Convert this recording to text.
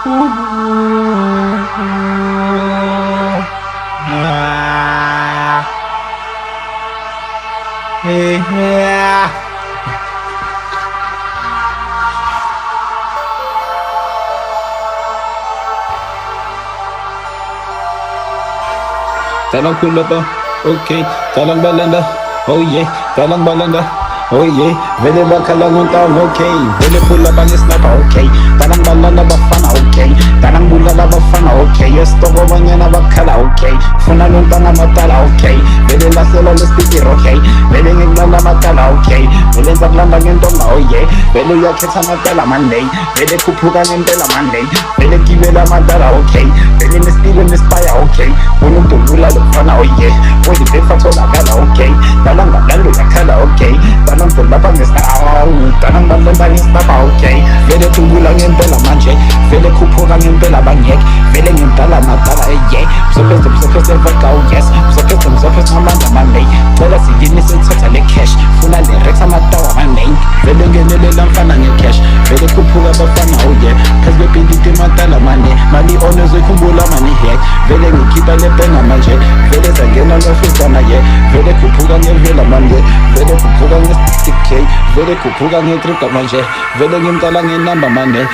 Yeah. Talang pula pa, okay. Talang balanda, oh yeah. Talang balanda, oh yeah. Vele bakalang untang, okay. Vele pula bang snap, okay. Talang balanda bafana, okay. Talang bula la bafana, okay. Esto go mañana bakala, okay. Funa nuntang amatala, okay. Vele la sela le sticker, okay. Vele ngigla la matala, okay. Vele zaglanda ngentoma, oh yeah. Vele yakhetha matala Monday. Vele kuphuka ngempela Monday. Vele gibela matala, okay. Vele nestile nespire, okay. Umuntu lula lofana, oh yeah. Wele befa tholakala, okay. Talang balanda yakhala, okay. Talang pula ngesnaw. Talang balanda ngesnapa, okay. Vele tumbula ngempela manje. Vele kuphuka ngempela bangek. Vele ngempela matala, yeah. Msopese vaka, oh yes. Msopese namanda Monday. Vele siyini sithatha le cash. Funa le rex amatawa Monday. Vele ngenelela mfana nge-cash. Vele kuphuka bafana, oh yeah. Phezu kwebhilidi matala mane. Mali ono zoyikhumbula mani hack. Vele ngikhipha le penga manje. Vele zangena nofisana, yeah. Vele kuphuka ngevela manje. Vele kuphuka nge-60k. Vele kuphuka nge-trigger manje. Vele ngimtala ngenamba mane.